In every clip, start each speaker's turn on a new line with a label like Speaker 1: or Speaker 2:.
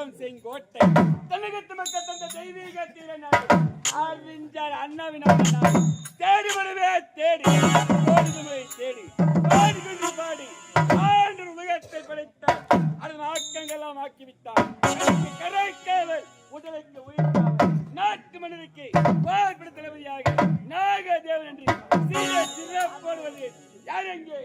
Speaker 1: செல்வம் செங்கோட்டை தமிழகத்து மக்கள் தந்த தெய்வீக தீரநாடு அறிஞர் அண்ணாவின் தேடி வருவே தேடி ஓடுதுமை தேடி பாடி கொண்டு பாடி ஆண்டு உலகத்தை படைத்தார் அதன் ஆக்கங்கள்லாம் ஆக்கிவிட்டார் கரைக்காவல் உடலுக்கு உயிர்த்தார் நாட்டு மனிதனுக்கு போர்பட தளபதியாக நாகதேவன் என்று சிறப்போடுவது யார் எங்கே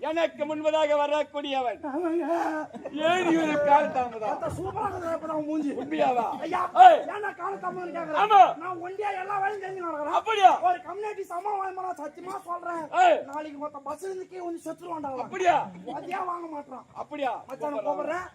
Speaker 1: எனக்கு முன்பதாக வரக்கூடியவன் அப்படியா ஒரு கம்யூனிட்டி சமாளமா சத்தியமா சொல்றேன் நாளைக்கு மொத்த பஸ் இருந்துக்கே ஒன்னு செத்துருவான்டா அப்படியா மதியா வாங்க மாட்டான் அப்படியா மச்சான் கூப்பிடுறேன்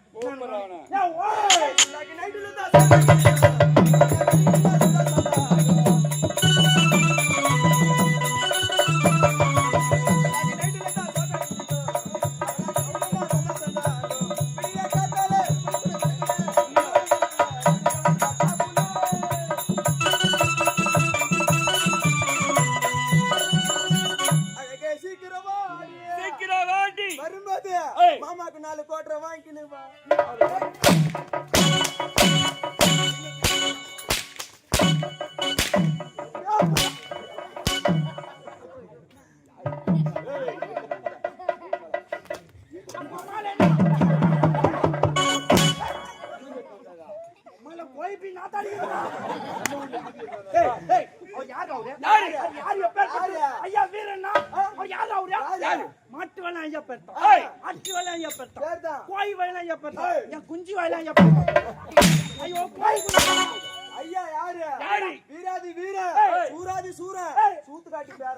Speaker 2: மாமாக்கு 4 கோட்டரை வாங்கிக்கணுமா
Speaker 1: மாட்டு வேலை ஐயா பெருத்தோம் அட்டு வேலை ஐயா பெருத்தோம் கோய் வேலை ஐயா பெருத்தோம் என் குஞ்சு வேலை ஐயா பெருத்தோம் ஐயோ கோய்
Speaker 2: ஐயா யாரு வீராதி வீர சூராதி சூர சூத்து காட்டி பேர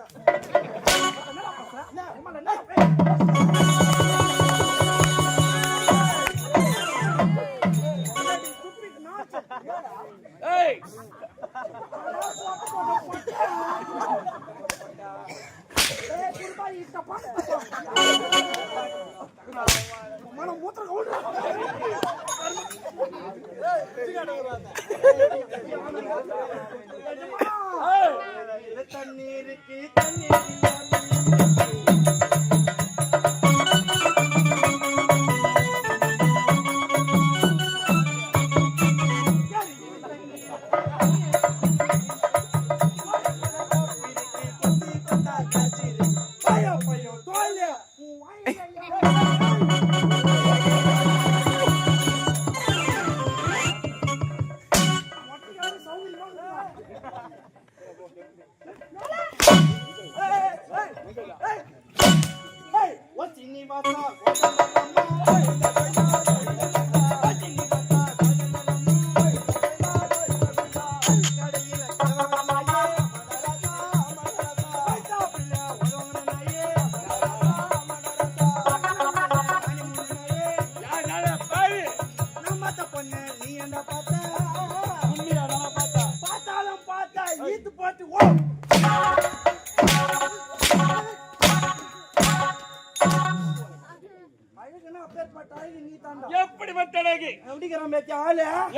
Speaker 1: ஏய்
Speaker 2: தண்ணீருக்கு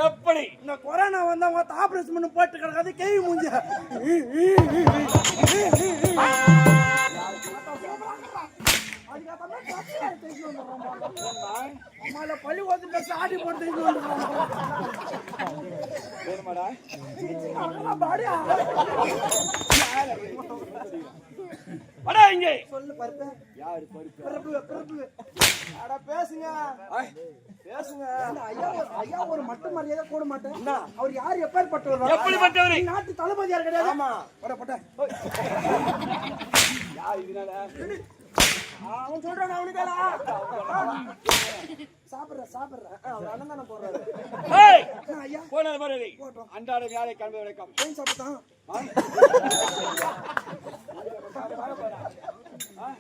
Speaker 1: எப்படி
Speaker 2: இந்த கொரோனா வந்தா மொத்த ஆபரேஷன் பண்ணி போட்டு கிடக்காது கேள்வி மூஞ்சி அதுக்காக
Speaker 1: அம்மா கத்தி வேற தூக்கி வந்துடுறான். அம்மால பள்ளி ஓட்டு பேச ஆடி போட்டு தூக்கி வந்துடுறான்.
Speaker 2: வேணுமாடா
Speaker 1: அவங்களாம் பாடியா
Speaker 3: அடா இங்கே
Speaker 1: சொல்லு பருப்பு
Speaker 2: யாரு பருப்பு
Speaker 1: பருப்பு பருப்பு.
Speaker 2: அட பேசுங்க பேசுங்க
Speaker 1: ஐயா ஒரு மட்டு மரியாதை கூட மாட்டேன். அவர் யார் எப்பேற்பட்டவர்?
Speaker 3: எப்படிப்பட்டவர்?
Speaker 1: நாட்டு தளபதியார் கிடையாது.
Speaker 2: ஆமா
Speaker 1: போட்ட
Speaker 2: யார் இதனால
Speaker 1: அவன் சொல்றான் அவனுக்காடா சாப்பிடுறேன்
Speaker 2: அவர் அண்ணன் தானே போடுறாரு
Speaker 3: ஏய்
Speaker 1: ஐயா
Speaker 3: போனது மாதிரி அன்றாட வேலை கிளம்ப வணக்கம்
Speaker 1: ஏன் சாப்பிட்டான்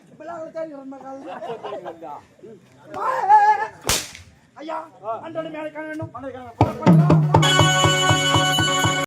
Speaker 1: இப்பெல்லாம் தேடி ஐயா அன்றாட மேலே காண வேண்டும்